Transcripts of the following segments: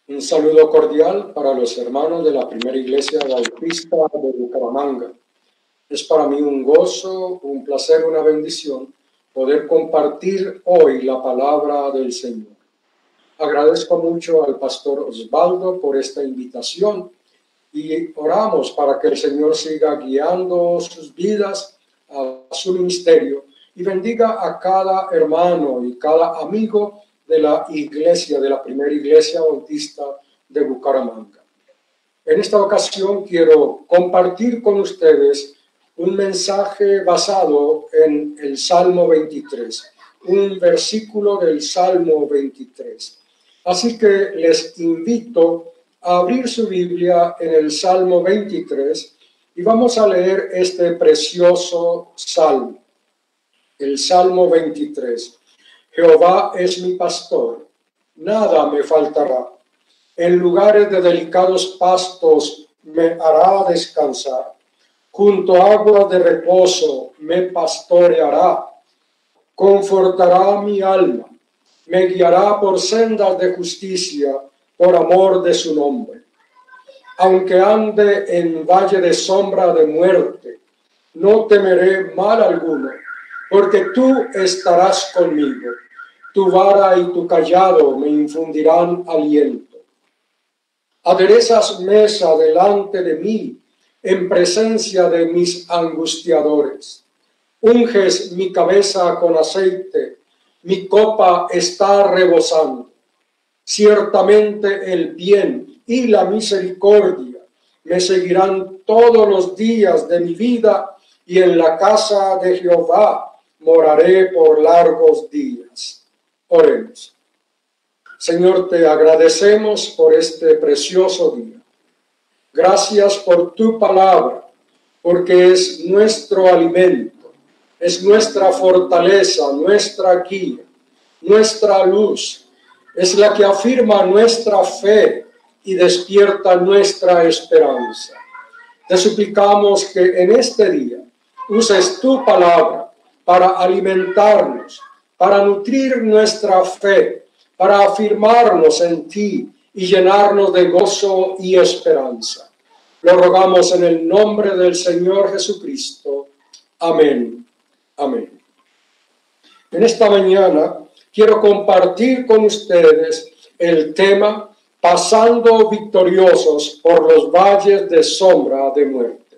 Un saludo cordial para los hermanos de la Primera Iglesia Bautista de Bucaramanga. Es para mí un gozo, un placer, una bendición poder compartir hoy la palabra del Señor. Agradezco mucho al pastor Osvaldo por esta invitación y oramos para que el Señor siga guiando sus vidas a su ministerio y bendiga a cada hermano y cada amigo de la iglesia, de la Primera Iglesia Bautista de Bucaramanga. En esta ocasión quiero compartir con ustedes un mensaje basado en el Salmo 23, un versículo del Salmo 23. Así que les invito a abrir su Biblia en el Salmo 23 y vamos a leer este precioso salmo, el Salmo 23. Jehová es mi pastor, nada me faltará. En lugares de delicados pastos me hará descansar. Junto a aguas de reposo me pastoreará. Confortará mi alma. Me guiará por sendas de justicia, por amor de su nombre. Aunque ande en valle de sombra de muerte, no temeré mal alguno, porque tú estarás conmigo. Tu vara y tu cayado me infundirán aliento. Aderezas mesa delante de mí, en presencia de mis angustiadores. Unges mi cabeza con aceite, mi copa está rebosando. Ciertamente el bien y la misericordia me seguirán todos los días de mi vida, y en la casa de Jehová moraré por largos días. Oremos. Señor, te agradecemos por este precioso día. Gracias por tu palabra, porque es nuestro alimento, es nuestra fortaleza, nuestra guía, nuestra luz, es la que afirma nuestra fe y despierta nuestra esperanza. Te suplicamos que en este día uses tu palabra para alimentarnos, para nutrir nuestra fe, para afirmarnos en ti y llenarnos de gozo y esperanza. Lo rogamos en el nombre del Señor Jesucristo. Amén. Amén. En esta mañana quiero compartir con ustedes el tema pasando victoriosos por los valles de sombra de muerte.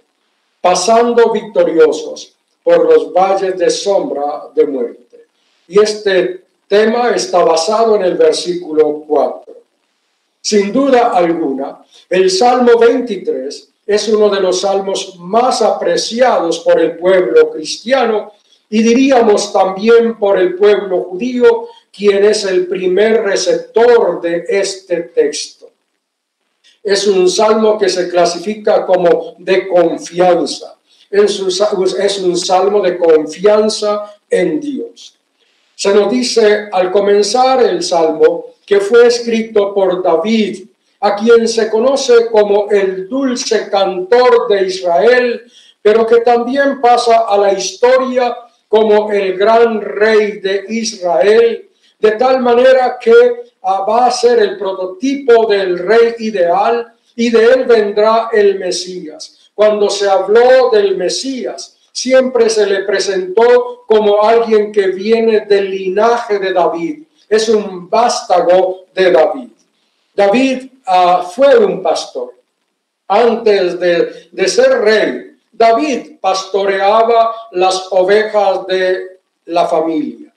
Pasando victoriosos por los valles de sombra de muerte. Y este tema está basado en el versículo 4. Sin duda alguna, el Salmo 23 es uno de los salmos más apreciados por el pueblo cristiano y diríamos también por el pueblo judío, quien es el primer receptor de este texto. Es un salmo que se clasifica como de confianza. Es un salmo de confianza en Dios. Se nos dice al comenzar el salmo que fue escrito por David, a quien se conoce como el dulce cantor de Israel, pero que también pasa a la historia como el gran rey de Israel, de tal manera que va a ser el prototipo del rey ideal y de él vendrá el Mesías. Cuando se habló del Mesías, siempre se le presentó como alguien que viene del linaje de David. Es un vástago de David. David fue un pastor. Antes de ser rey, David pastoreaba las ovejas de la familia.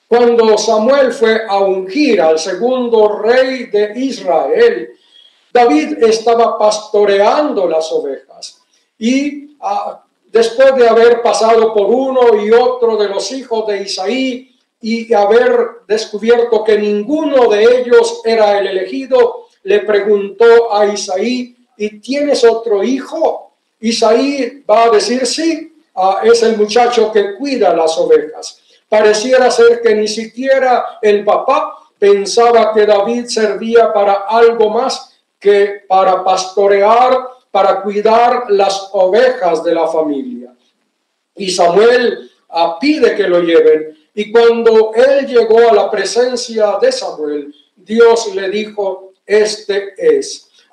Cuando Samuel fue a ungir al segundo rey de Israel, David estaba pastoreando las ovejas. Y después de haber pasado por uno y otro de los hijos de Isaí y haber descubierto que ninguno de ellos era el elegido, le preguntó a Isaí, ¿y tienes otro hijo? Isaí va a decir, sí, es el muchacho que cuida las ovejas. Pareciera ser que ni siquiera el papá pensaba que David servía para algo más que para pastorear, para cuidar las ovejas de la familia. Y Samuel pide que lo lleven. Y cuando él llegó a la presencia de Samuel, Dios le dijo,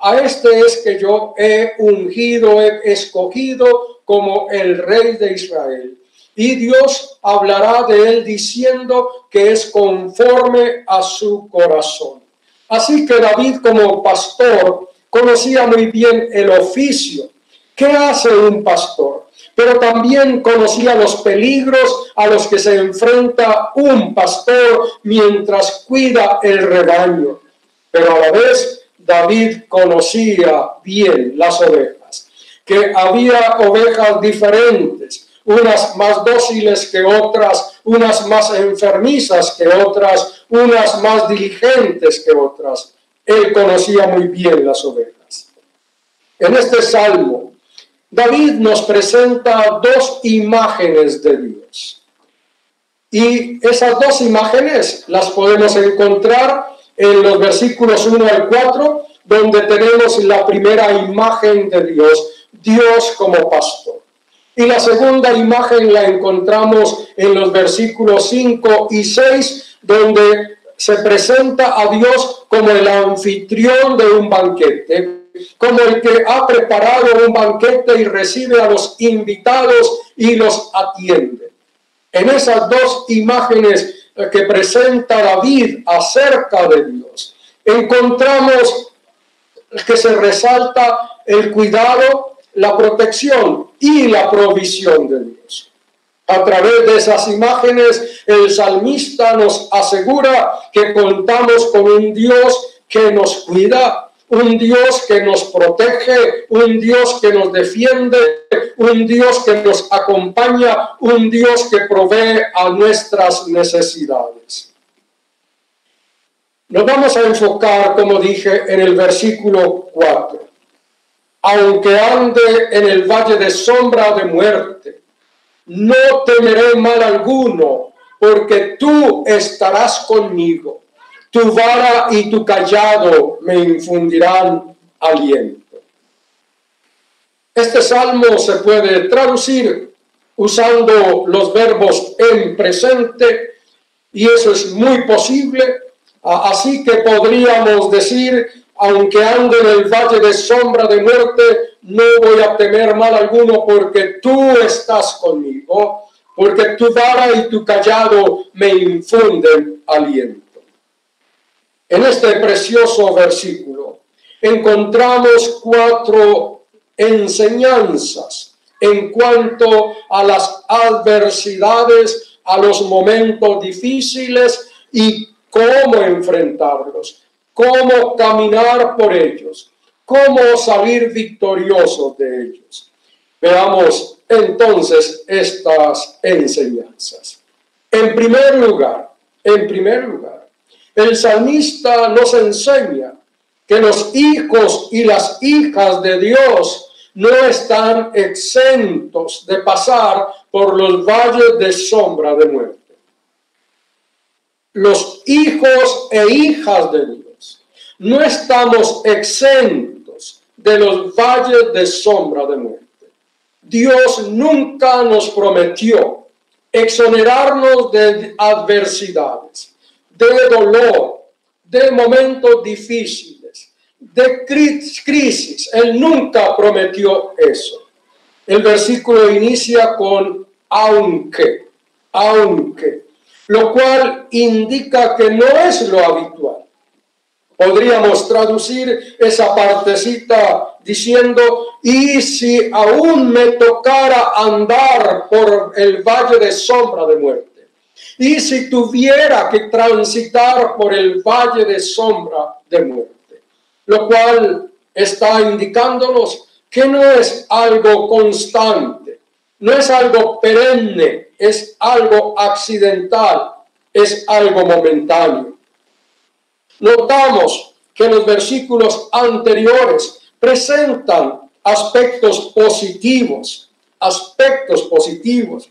a este es que yo he ungido, he escogido como el rey de Israel. Y Dios hablará de él diciendo que es conforme a su corazón. Así que David, como pastor, conocía muy bien el oficio. ¿Qué hace un pastor? Pero también conocía los peligros a los que se enfrenta un pastor mientras cuida el rebaño. Pero a la vez, David conocía bien las ovejas, que había ovejas diferentes, unas más dóciles que otras, unas más enfermizas que otras, unas más diligentes que otras. Él conocía muy bien las ovejas. En este salmo, David nos presenta dos imágenes de Dios. Y esas dos imágenes las podemos encontrar en los versículos 1 al 4, donde tenemos la primera imagen de Dios, Dios como pastor. Y la segunda imagen la encontramos en los versículos 5 y 6, donde se presenta a Dios como el anfitrión de un banquete, como el que ha preparado un banquete y recibe a los invitados y los atiende. En esas dos imágenes que presenta David acerca de Dios, encontramos que se resalta el cuidado, la protección y la provisión de Dios. A través de esas imágenes, el salmista nos asegura que contamos con un Dios que nos cuida, un Dios que nos protege, un Dios que nos defiende, un Dios que nos acompaña, un Dios que provee a nuestras necesidades. Nos vamos a enfocar, como dije, en el versículo 4. Aunque ande en el valle de sombra de muerte, no temeré mal alguno, porque tú estarás conmigo. Tu vara y tu cayado me infundirán aliento. Este salmo se puede traducir usando los verbos en presente, y eso es muy posible. Así que podríamos decir, aunque ande en el valle de sombra de muerte, no voy a temer mal alguno porque tú estás conmigo, porque tu vara y tu cayado me infunden aliento. En este precioso versículo encontramos 4 enseñanzas en cuanto a las adversidades, a los momentos difíciles y cómo enfrentarlos, cómo caminar por ellos, cómo salir victoriosos de ellos. Veamos entonces estas enseñanzas. En primer lugar, el salmista nos enseña que los hijos y las hijas de Dios no están exentos de pasar por los valles de sombra de muerte. Los hijos e hijas de Dios no estamos exentos de los valles de sombra de muerte. Dios nunca nos prometió exonerarnos de adversidades, de dolor, de momentos difíciles, de crisis. Él nunca prometió eso. El versículo inicia con aunque, lo cual indica que no es lo habitual. Podríamos traducir esa partecita diciendo, y si aún me tocara andar por el valle de sombra de muerte, y si tuviera que transitar por el valle de sombra de muerte, lo cual está indicándonos que no es algo constante, no es algo perenne, es algo accidental, es algo momentáneo. Notamos que los versículos anteriores presentan aspectos positivos.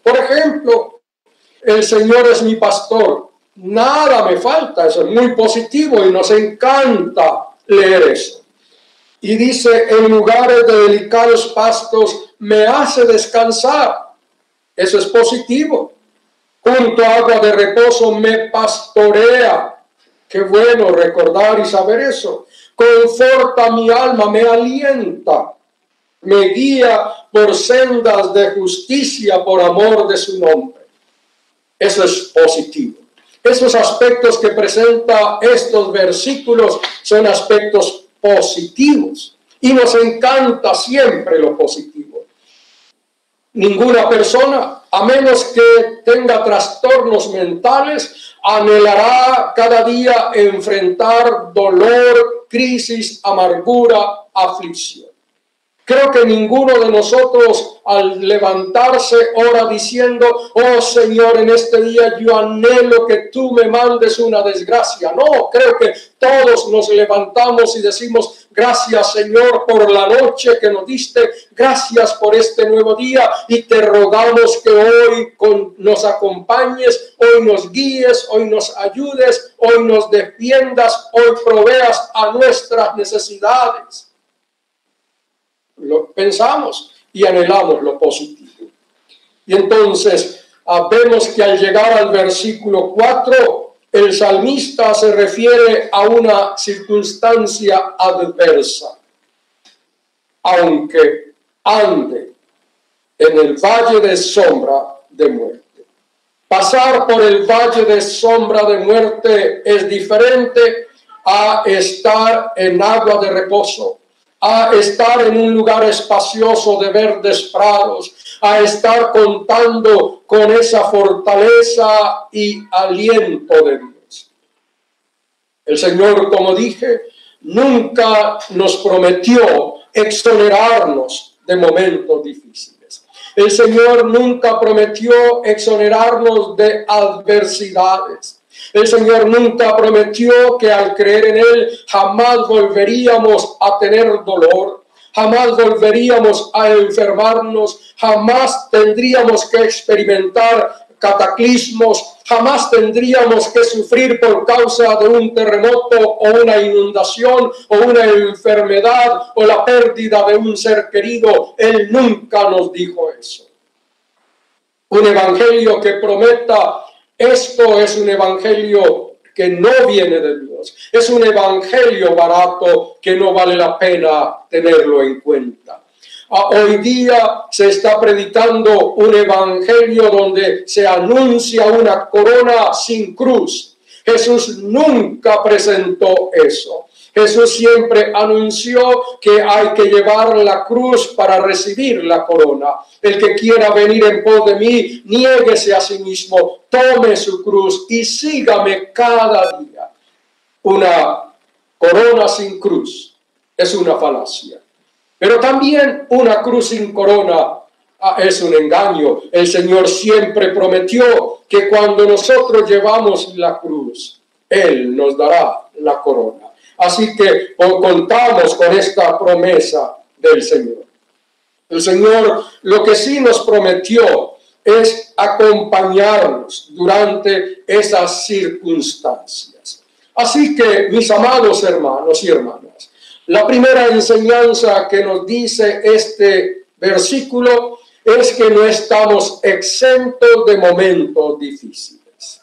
Por ejemplo, el Señor es mi pastor, nada me falta. Eso es muy positivo y nos encanta leer eso. Y dice, en lugares de delicados pastos me hace descansar. Eso es positivo. Junto a agua de reposo me pastorea. Qué bueno recordar y saber eso. Conforta mi alma, me alienta, me guía por sendas de justicia por amor de su nombre. Eso es positivo. Esos aspectos que presenta estos versículos son aspectos positivos y nos encanta siempre lo positivo. Ninguna persona, a menos que tenga trastornos mentales, anhelará cada día enfrentar dolor, crisis, amargura, aflicción. Creo que ninguno de nosotros al levantarse ora diciendo, oh Señor, en este día yo anhelo que tú me mandes una desgracia. No, creo que todos nos levantamos y decimos, gracias Señor por la noche que nos diste, gracias por este nuevo día y te rogamos que hoy nos acompañes, hoy nos guíes, hoy nos ayudes, hoy nos defiendas, hoy proveas a nuestras necesidades. Lo pensamos y anhelamos lo positivo. Y entonces vemos que al llegar al versículo 4, el salmista se refiere a una circunstancia adversa. Aunque ande en el valle de sombra de muerte. Pasar por el valle de sombra de muerte es diferente a estar en agua de reposo, a estar en un lugar espacioso de verdes prados, a estar contando con esa fortaleza y aliento de Dios. El Señor, como dije, nunca nos prometió exonerarnos de momentos difíciles. El Señor nunca prometió exonerarnos de adversidades. El Señor nunca prometió que al creer en Él jamás volveríamos a tener dolor, jamás volveríamos a enfermarnos, jamás tendríamos que experimentar cataclismos, jamás tendríamos que sufrir por causa de un terremoto o una inundación o una enfermedad o la pérdida de un ser querido. Él nunca nos dijo eso. Un evangelio que prometa esto es un evangelio que no viene de Dios. Es un evangelio barato que no vale la pena tenerlo en cuenta. Hoy día se está predicando un evangelio donde se anuncia una corona sin cruz. Jesús nunca presentó eso. Jesús siempre anunció que hay que llevar la cruz para recibir la corona. El que quiera venir en pos de mí, niéguese a sí mismo, tome su cruz y sígame cada día. Una corona sin cruz es una falacia. Pero también una cruz sin corona es un engaño. El Señor siempre prometió que cuando nosotros llevamos la cruz, Él nos dará la corona. Así que contamos con esta promesa del Señor. El Señor lo que sí nos prometió es acompañarnos durante esas circunstancias. Así que, mis amados hermanos y hermanas, la primera enseñanza que nos dice este versículo es que no estamos exentos de momentos difíciles,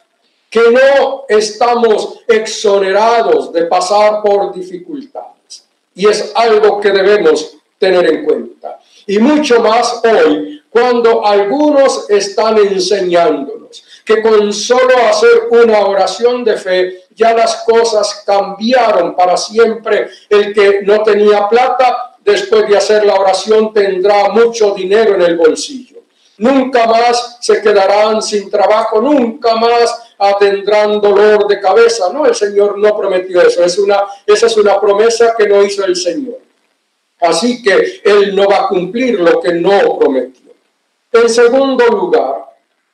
que no estamos exonerados de pasar por dificultades. Y es algo que debemos tener en cuenta. Y mucho más hoy, cuando algunos están enseñándonos que con solo hacer una oración de fe, ya las cosas cambiaron para siempre. El que no tenía plata, después de hacer la oración tendrá mucho dinero en el bolsillo. Nunca más se quedarán sin trabajo, nunca más tendrán dolor de cabeza. No, el Señor no prometió eso. Esa es una promesa que no hizo el Señor. Así que Él no va a cumplir lo que no prometió. En segundo lugar,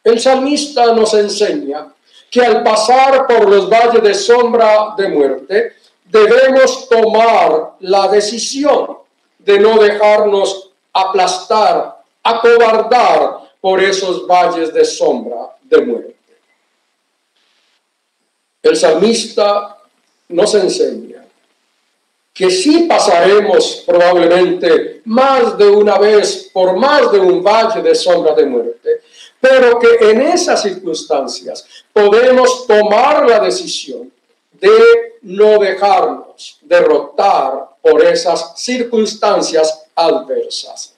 el salmista nos enseña que al pasar por los valles de sombra de muerte, debemos tomar la decisión de no dejarnos aplastar, acobardar por esos valles de sombra de muerte. El salmista nos enseña que sí pasaremos probablemente más de una vez por más de un valle de sombra de muerte, pero que en esas circunstancias podemos tomar la decisión de no dejarnos derrotar por esas circunstancias adversas.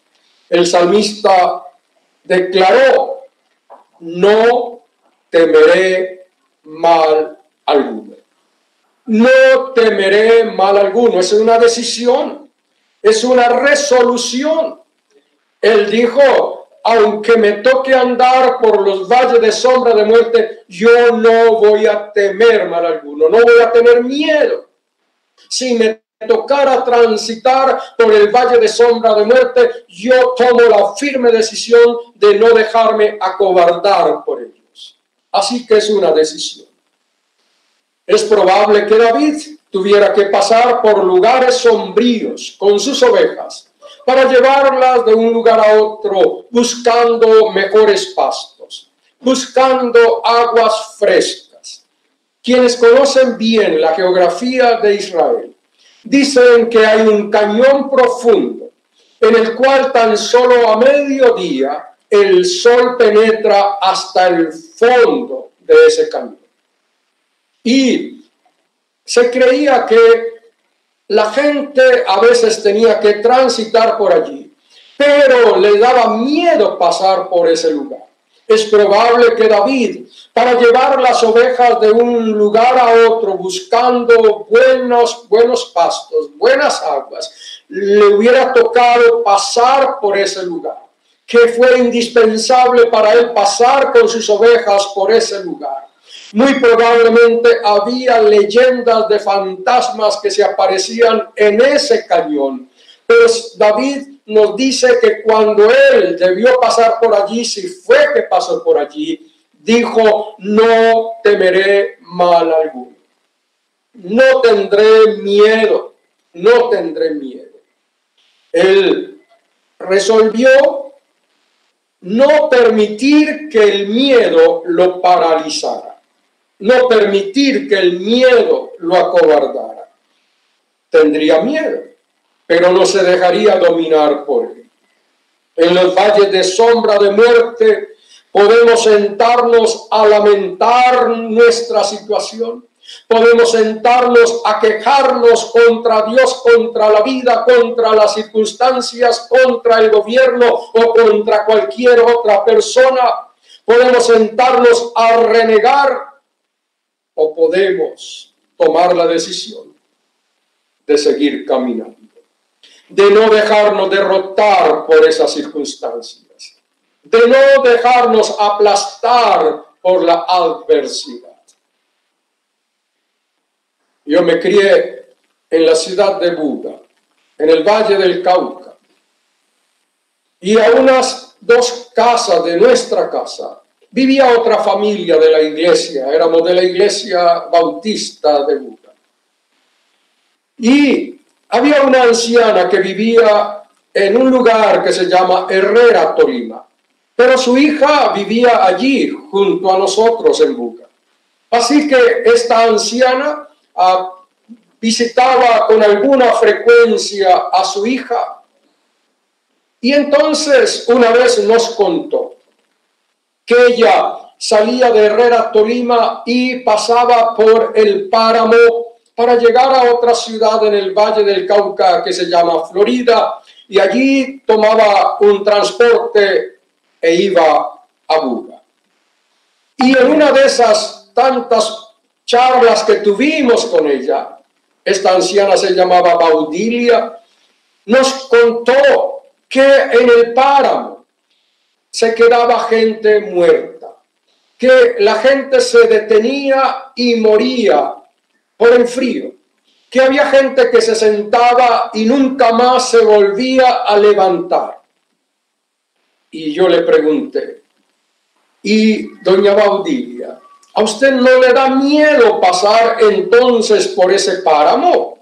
El salmista declaró: no temeré mal alguno. No temeré mal alguno. Es una decisión, es una resolución. Él dijo: aunque me toque andar por los valles de sombra de muerte, yo no voy a temer mal alguno, no voy a tener miedo. Si me tocara transitar por el valle de sombra de muerte, yo tomo la firme decisión de no dejarme acobardar por ellos. Así que es una decisión. Es probable que David tuviera que pasar por lugares sombríos con sus ovejas para llevarlas de un lugar a otro, buscando mejores pastos, buscando aguas frescas. Quienes conocen bien la geografía de Israel dicen que hay un cañón profundo en el cual tan solo a mediodía el sol penetra hasta el fondo de ese cañón. Y se creía que la gente a veces tenía que transitar por allí, pero le daba miedo pasar por ese lugar. Es probable que David, para llevar las ovejas de un lugar a otro, buscando buenos pastos, buenas aguas, le hubiera tocado pasar por ese lugar, que fue indispensable para él pasar con sus ovejas por ese lugar. Muy probablemente había leyendas de fantasmas que se aparecían en ese cañón. Pero David nos dice que cuando él debió pasar por allí, si fue que pasó por allí, dijo: no temeré mal alguno. No tendré miedo, no tendré miedo. Él resolvió no permitir que el miedo lo paralizara. No permitir que el miedo lo acobardara. Tendría miedo, pero no se dejaría dominar por él. En los valles de sombra de muerte podemos sentarnos a lamentar nuestra situación. Podemos sentarnos a quejarnos contra Dios, contra la vida, contra las circunstancias, contra el gobierno o contra cualquier otra persona. Podemos sentarnos a renegar, o podemos tomar la decisión de seguir caminando, de no dejarnos derrotar por esas circunstancias, de no dejarnos aplastar por la adversidad. Yo me crié en la ciudad de Buga, en el Valle del Cauca, y a unas 2 casas de nuestra casa vivía otra familia de la iglesia. Éramos de la iglesia bautista de Buga. Y había una anciana que vivía en un lugar que se llama Herrera, Tolima. Pero su hija vivía allí junto a nosotros en Buga. Así que esta anciana visitaba con alguna frecuencia a su hija. Y entonces una vez nos contó que ella salía de Herrera, Tolima, y pasaba por el páramo para llegar a otra ciudad en el Valle del Cauca que se llama Florida, y allí tomaba un transporte e iba a Buga. Y en una de esas tantas charlas que tuvimos con ella, esta anciana se llamaba Baudilia, nos contó que en el páramo se quedaba gente muerta, que la gente se detenía y moría por el frío, que había gente que se sentaba y nunca más se volvía a levantar. Y yo le pregunté: y doña Baudilia, ¿a usted no le da miedo pasar entonces por ese páramo?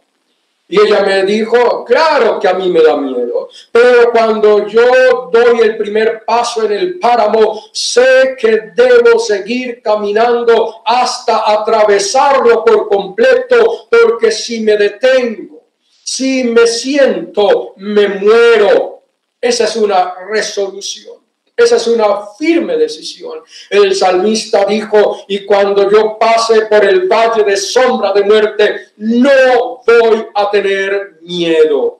Y ella me dijo: claro que a mí me da miedo, pero cuando yo doy el primer paso en el páramo, sé que debo seguir caminando hasta atravesarlo por completo, porque si me detengo, si me siento, me muero. Esa es una resolución. Esa es una firme decisión. El salmista dijo, y cuando yo pase por el valle de sombra de muerte, no voy a tener miedo.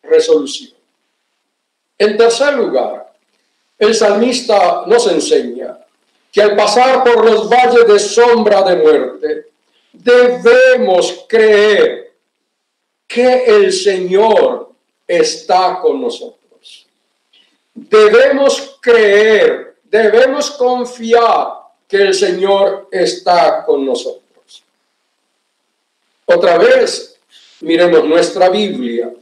Resolución. En tercer lugar, el salmista nos enseña que al pasar por los valles de sombra de muerte, debemos creer que el Señor está con nosotros. Debemos creer, debemos confiar que el Señor está con nosotros. Otra vez, miremos nuestra Biblia.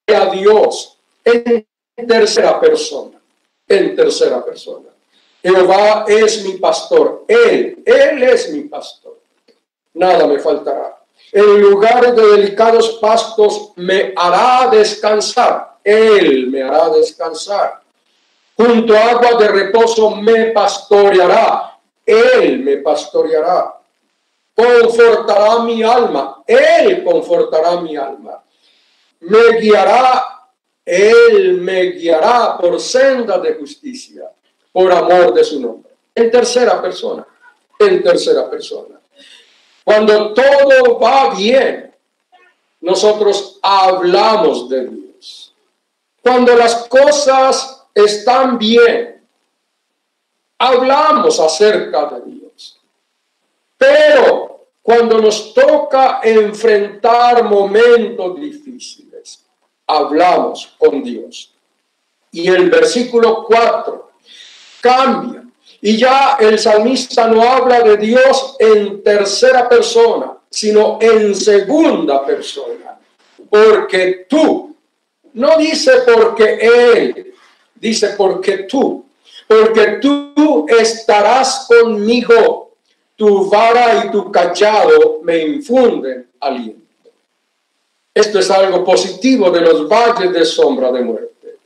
A Dios en tercera persona, en tercera persona. Jehová es mi pastor, Él es mi pastor. Nada me faltará. En lugares de delicados pastos me hará descansar, Él me hará descansar. Junto a aguas de reposo me pastoreará, Él me pastoreará. Confortará mi alma, Él confortará mi alma. Me guiará, Él me guiará por senda de justicia, por amor de su nombre. En tercera persona, en tercera persona. Cuando todo va bien, nosotros hablamos de Dios. Cuando las cosas están bien, hablamos acerca de Dios. Pero cuando nos toca enfrentar momentos difíciles, hablamos con Dios. Y el versículo 4 cambia. Y ya el salmista no habla de Dios en tercera persona, sino en segunda persona. Porque tú, no dice porque Él, dice porque tú estarás conmigo. Tu vara y tu cayado me infunden aliento. Esto es algo positivo de los valles de sombra de muerte.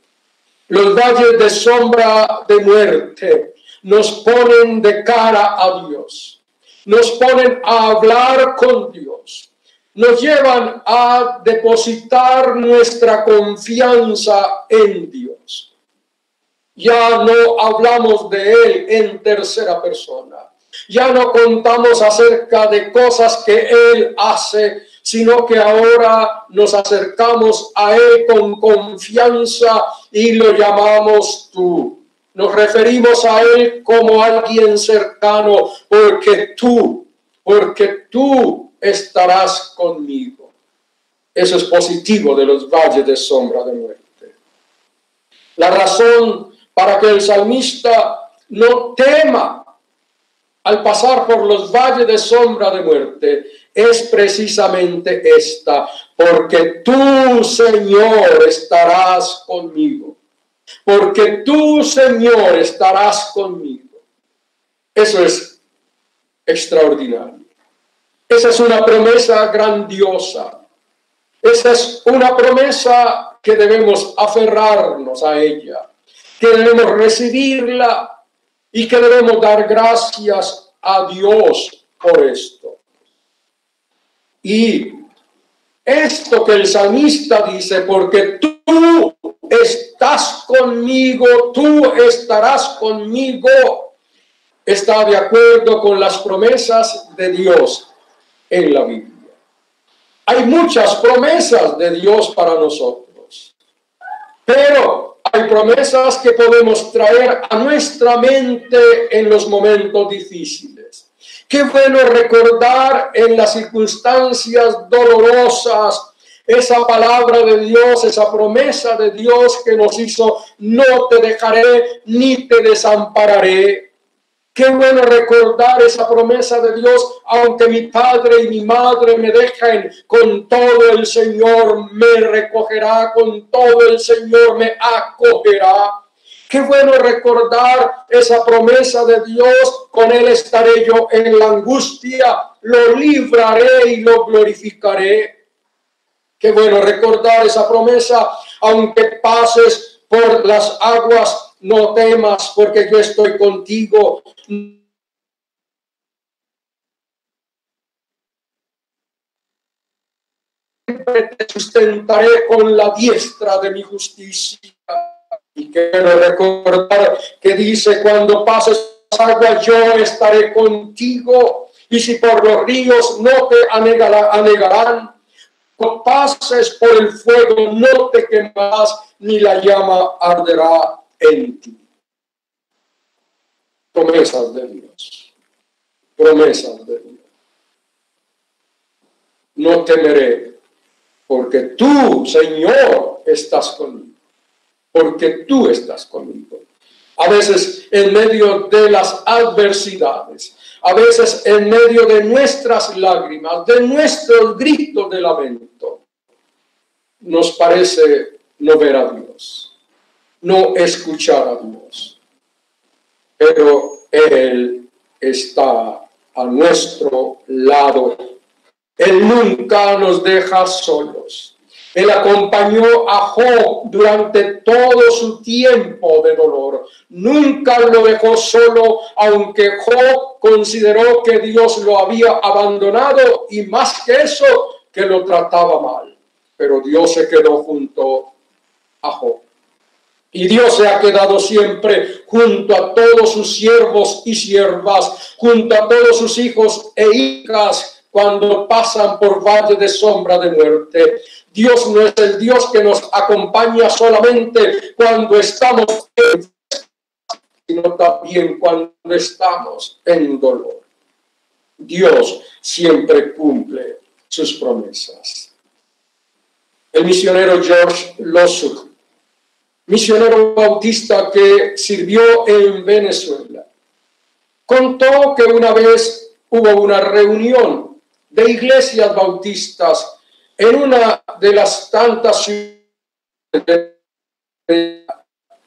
Los valles de sombra de muerte nos ponen de cara a Dios. Nos ponen a hablar con Dios. Nos llevan a depositar nuestra confianza en Dios. Ya no hablamos de Él en tercera persona. Ya no contamos acerca de cosas que Él hace, sino que ahora nos acercamos a Él con confianza y lo llamamos tú. Nos referimos a Él como alguien cercano, porque tú estarás conmigo. Eso es positivo de los valles de sombra de muerte. La razón para que el salmista no tema al pasar por los valles de sombra de muerte es precisamente esta: porque tú, Señor, estarás conmigo. Porque tú, Señor, estarás conmigo. Eso es extraordinario. Esa es una promesa grandiosa. Esa es una promesa que debemos aferrarnos a ella, que debemos recibirla y que debemos dar gracias a Dios por esto. Y esto que el salmista dice, porque tú estás conmigo, tú estarás conmigo, está de acuerdo con las promesas de Dios en la Biblia. Hay muchas promesas de Dios para nosotros, pero hay promesas que podemos traer a nuestra mente en los momentos difíciles. Qué bueno recordar en las circunstancias dolorosas esa palabra de Dios, esa promesa de Dios que nos hizo: no te dejaré ni te desampararé. Qué bueno recordar esa promesa de Dios: aunque mi padre y mi madre me dejen, con todo el Señor me recogerá, con todo el Señor me acogerá. Qué bueno recordar esa promesa de Dios: con Él estaré yo en la angustia, lo libraré y lo glorificaré. Qué bueno recordar esa promesa: aunque pases por las aguas, no temas, porque yo estoy contigo. siempre te sustentaré con la diestra de mi justicia. Y quiero recordar que dice, cuando pases aguas yo estaré contigo, y si por los ríos no te anegarán, cuando pases por el fuego no te quemarás, ni la llama arderá en ti. Promesas de Dios, promesas de Dios. No temeré, porque tú, Señor, estás conmigo, porque tú estás conmigo. A veces en medio de las adversidades, a veces en medio de nuestras lágrimas, de nuestros gritos de lamento, nos parece no ver a Dios, no escuchar a Dios. Pero Él está a nuestro lado. Él nunca nos deja solos. Él acompañó a Job durante todo su tiempo de dolor. Nunca lo dejó solo, aunque Job consideró que Dios lo había abandonado y más que eso, que lo trataba mal. Pero Dios se quedó junto a Job. Y Dios se ha quedado siempre junto a todos sus siervos y siervas, junto a todos sus hijos e hijas cuando pasan por valle de sombra de muerte. Dios no es el Dios que nos acompaña solamente cuando estamos en, sino también cuando estamos en dolor. Dios siempre cumple sus promesas. El misionero George Losuk, misionero bautista que sirvió en Venezuela, contó que una vez hubo una reunión de iglesias bautistas en una de las tantas ciudades.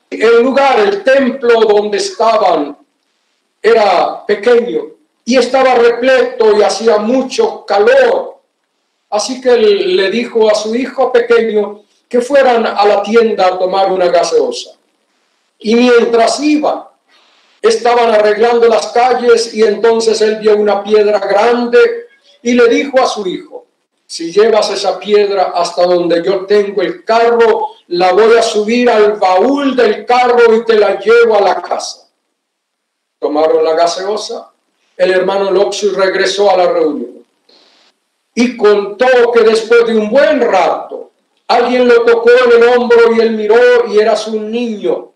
El lugar, el templo donde estaban, era pequeño y estaba repleto y hacía mucho calor. Así que él le dijo a su hijo pequeño que fueran a la tienda a tomar una gaseosa. Y mientras iban, estaban arreglando las calles y entonces él vio una piedra grande y le dijo a su hijo, si llevas esa piedra hasta donde yo tengo el carro, la voy a subir al baúl del carro y te la llevo a la casa. Tomaron la gaseosa, el hermano Loxu regresó a la reunión y contó que después de un buen rato, alguien lo tocó en el hombro y él miró y era su niño.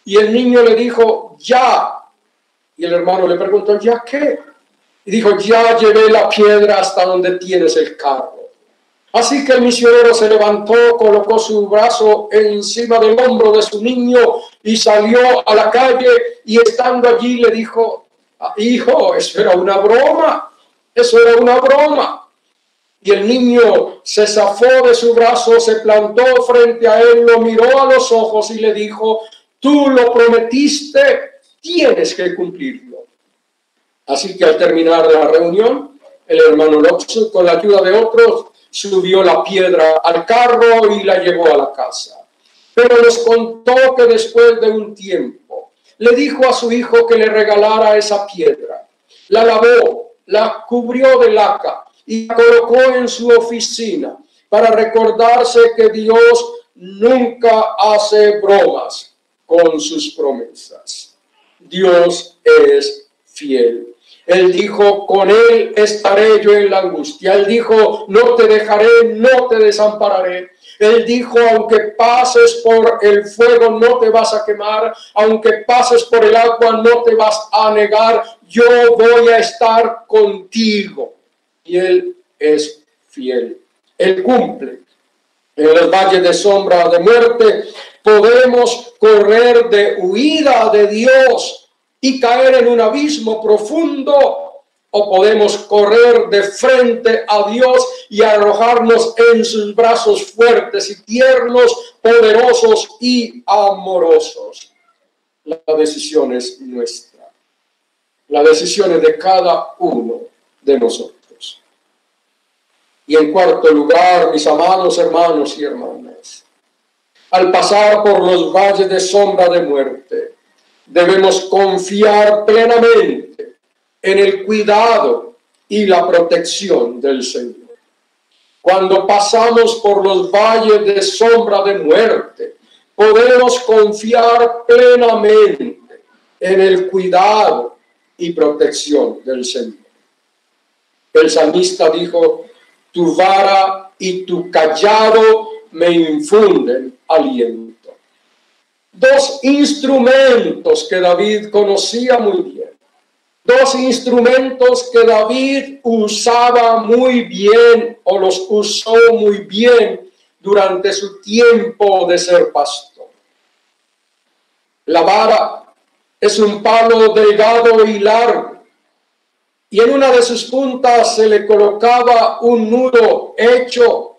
Y el niño le dijo, ya. Y el hermano le preguntó, ¿ya qué? Y dijo, ya llevé la piedra hasta donde tienes el carro. Así que el misionero se levantó, colocó su brazo encima del hombro de su niño y salió a la calle y estando allí le dijo, hijo, eso era una broma, eso era una broma. Y el niño se zafó de su brazo, se plantó frente a él, lo miró a los ojos y le dijo, tú lo prometiste, tienes que cumplirlo. Así que al terminar la reunión, el hermano Loxu, con la ayuda de otros, subió la piedra al carro y la llevó a la casa. Pero les contó que después de un tiempo, le dijo a su hijo que le regalara esa piedra. La lavó, la cubrió de laca y la colocó en su oficina para recordarse que Dios nunca hace bromas con sus promesas. Dios es fiel. Él dijo, con él estaré yo en la angustia. Él dijo, no te dejaré, no te desampararé. Él dijo, aunque pases por el fuego no te vas a quemar, aunque pases por el agua no te vas a anegar, yo voy a estar contigo. Y él es fiel. Él cumple. En el valle de sombra de muerte podemos correr de huida de Dios y caer en un abismo profundo, o podemos correr de frente a Dios y arrojarnos en sus brazos fuertes y tiernos, poderosos y amorosos. La decisión es nuestra. La decisión es de cada uno de nosotros. Y en cuarto lugar, mis amados hermanos y hermanas, al pasar por los valles de sombra de muerte, debemos confiar plenamente en el cuidado y la protección del Señor. Cuando pasamos por los valles de sombra de muerte, podemos confiar plenamente en el cuidado y protección del Señor. El salmista dijo: tu vara y tu cayado me infunden aliento. Dos instrumentos que David conocía muy bien. Dos instrumentos que David usaba muy bien, o los usó muy bien durante su tiempo de ser pastor. La vara es un palo delgado y largo, y en una de sus puntas se le colocaba un nudo hecho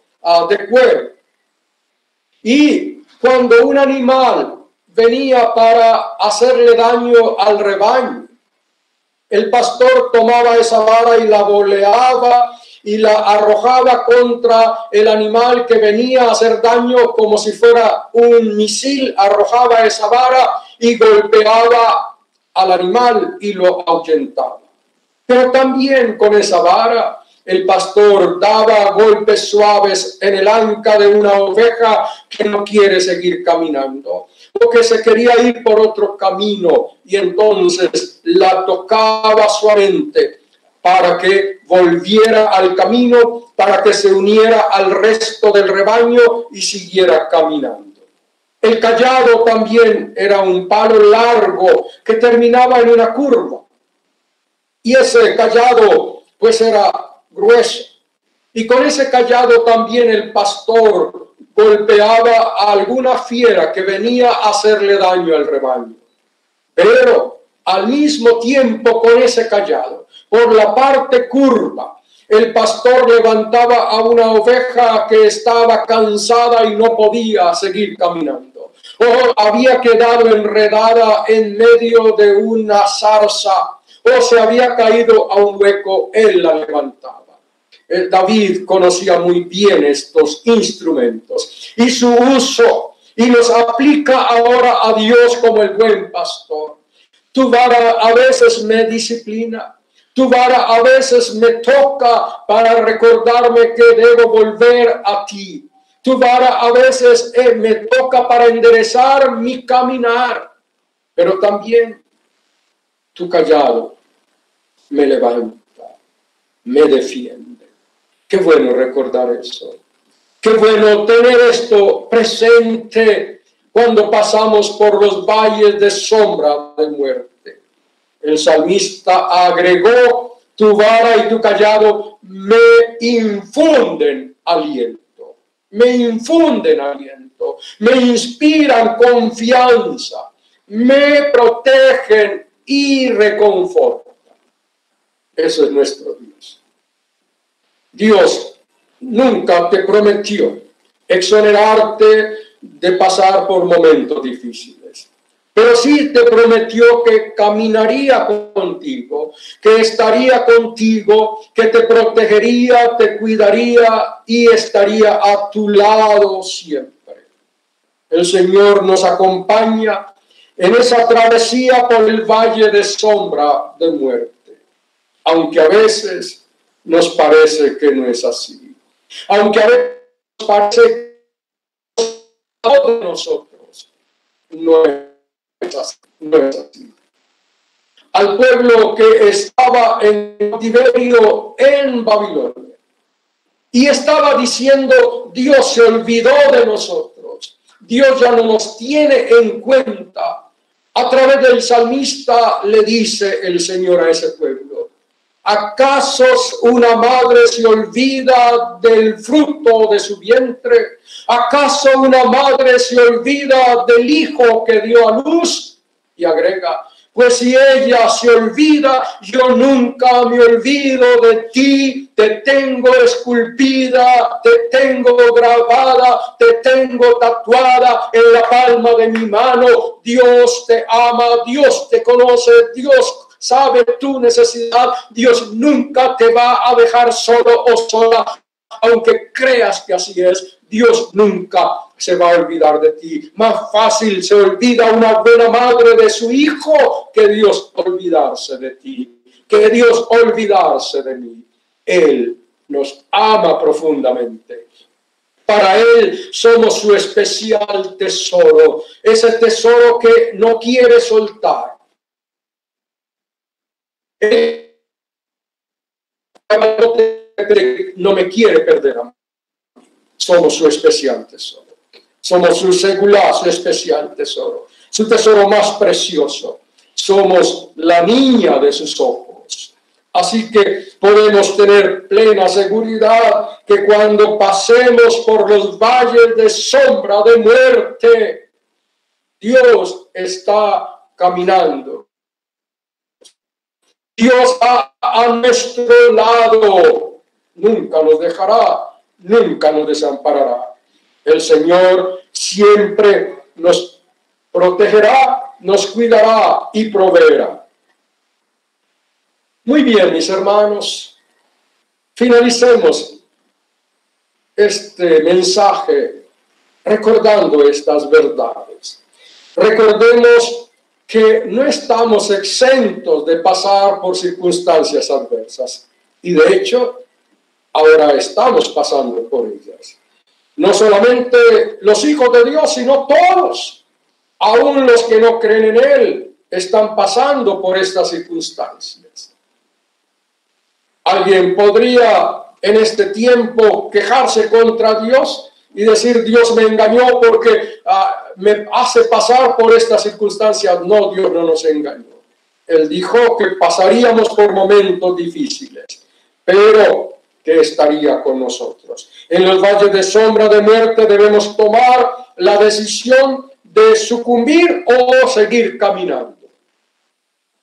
de cuero. Y cuando un animal venía para hacerle daño al rebaño, el pastor tomaba esa vara y la boleaba y la arrojaba contra el animal que venía a hacer daño, como si fuera un misil. Arrojaba esa vara y golpeaba al animal y lo ahuyentaba. Pero también con esa vara el pastor daba golpes suaves en el anca de una oveja que no quiere seguir caminando, o que se quería ir por otro camino, y entonces la tocaba suavemente para que volviera al camino, para que se uniera al resto del rebaño y siguiera caminando. El cayado también era un palo largo que terminaba en una curva, y ese cayado pues era grueso, y con ese cayado también el pastor golpeaba a alguna fiera que venía a hacerle daño al rebaño. Pero al mismo tiempo, con ese cayado, por la parte curva, el pastor levantaba a una oveja que estaba cansada y no podía seguir caminando, o había quedado enredada en medio de una zarza, o se había caído a un hueco. Él la levantaba. David conocía muy bien estos instrumentos y su uso, y los aplica ahora a Dios como el buen pastor. Tu vara a veces me disciplina, tu vara a veces me toca para recordarme que debo volver a ti. Tu vara a veces me toca para enderezar mi caminar, pero también tu cayado me levanta, me defiende. Qué bueno recordar eso. Qué bueno tener esto presente cuando pasamos por los valles de sombra de muerte. El salmista agregó: tu vara y tu cayado me infunden aliento. Me infunden aliento. Me inspiran confianza. Me protegen y reconfortan. Eso es nuestro Dios. Dios nunca te prometió exonerarte de pasar por momentos difíciles, pero sí te prometió que caminaría contigo, que estaría contigo, que te protegería, te cuidaría y estaría a tu lado siempre. El Señor nos acompaña en esa travesía por el valle de sombra de muerte, aunque a veces nos parece que no es así. Aunque a veces nos parece que todos nosotros no es así. Al pueblo que estaba en cautiverio en Babilonia y estaba diciendo: Dios se olvidó de nosotros, Dios ya no nos tiene en cuenta, a través del salmista le dice el Señor a ese pueblo: ¿acaso una madre se olvida del fruto de su vientre? ¿Acaso una madre se olvida del hijo que dio a luz? Y agrega: pues si ella se olvida, yo nunca me olvido de ti. Te tengo esculpida, te tengo grabada, te tengo tatuada en la palma de mi mano. Dios te ama, Dios te conoce, Dios sabe tu necesidad. Dios nunca te va a dejar solo o sola, aunque creas que así es. Dios nunca se va a olvidar de ti. Más fácil se olvida una buena madre de su hijo que Dios olvidarse de ti, que Dios olvidarse de mí. Él nos ama profundamente. Para Él somos su especial tesoro, ese tesoro que no quiere soltar. Él no me quiere perder a mí. Somos su especial tesoro. Somos su singular, su especial tesoro. Su tesoro más precioso. Somos la niña de sus ojos. Así que podemos tener plena seguridad que cuando pasemos por los valles de sombra de muerte, Dios está caminando. Dios va a nuestro lado. Nunca nos dejará, nunca nos desamparará. El Señor siempre nos protegerá, nos cuidará y proveerá. Muy bien, mis hermanos, finalicemos este mensaje recordando estas verdades. Recordemos que no estamos exentos de pasar por circunstancias adversas y de hecho ahora estamos pasando por ellas. No solamente los hijos de Dios, sino todos, aún los que no creen en Él, están pasando por estas circunstancias. Alguien podría en este tiempo quejarse contra Dios y decir: Dios me engañó porque me hace pasar por estas circunstancias. No, Dios no nos engañó. Él dijo que pasaríamos por momentos difíciles, pero que estaría con nosotros. En los valles de sombra de muerte debemos tomar la decisión de sucumbir o seguir caminando.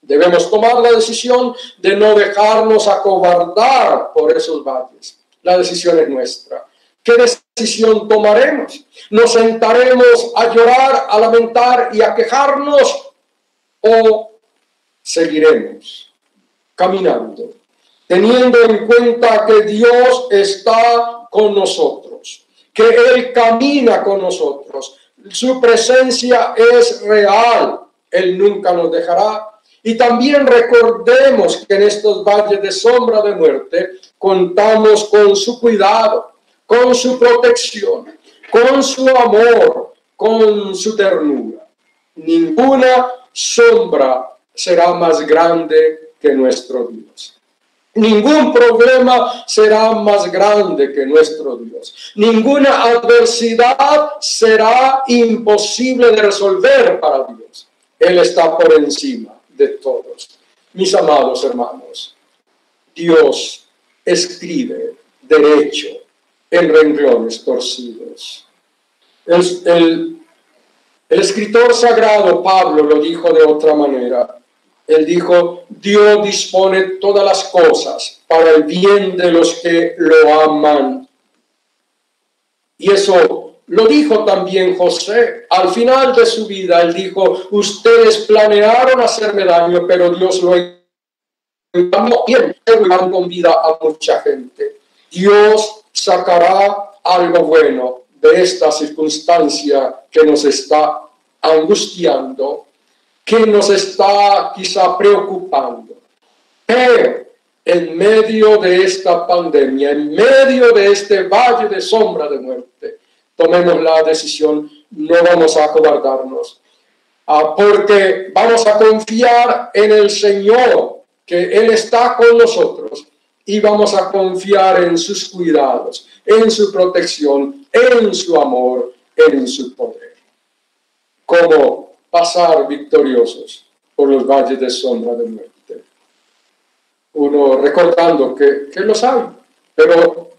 Debemos tomar la decisión de no dejarnos acobardar por esos valles. La decisión es nuestra. ¿Qué decisión tomaremos? ¿Nos sentaremos a llorar, a lamentar y a quejarnos? ¿O seguiremos caminando, teniendo en cuenta que Dios está con nosotros, que Él camina con nosotros, su presencia es real, Él nunca nos dejará? Y también recordemos que en estos valles de sombra de muerte contamos con su cuidado, con su protección, con su amor, con su ternura. Ninguna sombra será más grande que nuestro Dios. Ningún problema será más grande que nuestro Dios. Ninguna adversidad será imposible de resolver para Dios. Él está por encima de todos. Mis amados hermanos, Dios escribe derecho en renglones torcidos. El escritor sagrado Pablo lo dijo de otra manera. Él dijo: Dios dispone todas las cosas para el bien de los que lo aman. Y eso lo dijo también José. Al final de su vida, él dijo: ustedes planearon hacerme daño, pero Dios lo hizo bien, con vida a mucha gente. Dios sacará algo bueno de esta circunstancia que nos está angustiando, que nos está quizá preocupando. Pero en medio de esta pandemia, en medio de este valle de sombra de muerte, tomemos la decisión: no vamos a acobardarnos, porque vamos a confiar en el Señor, que Él está con nosotros, y vamos a confiar en sus cuidados, en su protección, en su amor, en su poder. ¿Cómo pasar victoriosos por los valles de sombra de muerte? Uno recordando que los hay, pero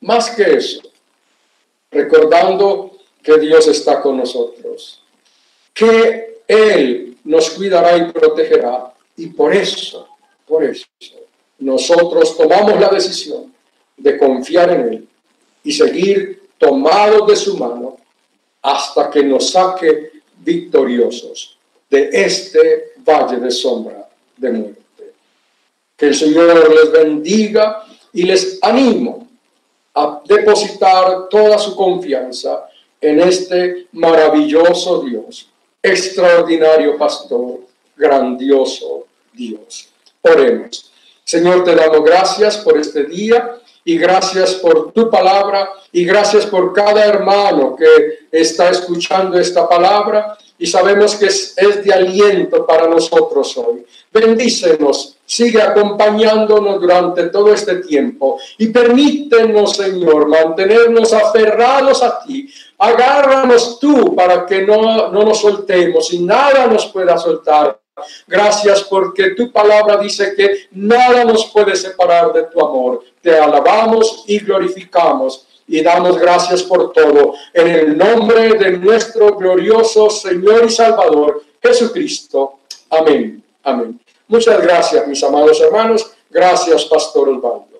más que eso, recordando que Dios está con nosotros, que Él nos cuidará y protegerá, y por eso, nosotros tomamos la decisión de confiar en Él y seguir tomados de su mano hasta que nos saque victoriosos de este valle de sombra de muerte. Que el Señor les bendiga y les animo a depositar toda su confianza en este maravilloso Dios, extraordinario pastor, grandioso Dios. Oremos. Señor, te damos gracias por este día Y gracias por tu palabra y gracias por cada hermano que está escuchando esta palabra y sabemos que es de aliento para nosotros hoy. Bendícenos, sigue acompañándonos durante todo este tiempo y permítenos, Señor, mantenernos aferrados a ti. Agárranos tú para que no nos soltemos y nada nos pueda soltar. Gracias porque tu palabra dice que nada nos puede separar de tu amor. Te alabamos y glorificamos y damos gracias por todo. En el nombre de nuestro glorioso Señor y Salvador, Jesucristo. Amén. Amén. Muchas gracias, mis amados hermanos. Gracias, Pastor Osvaldo.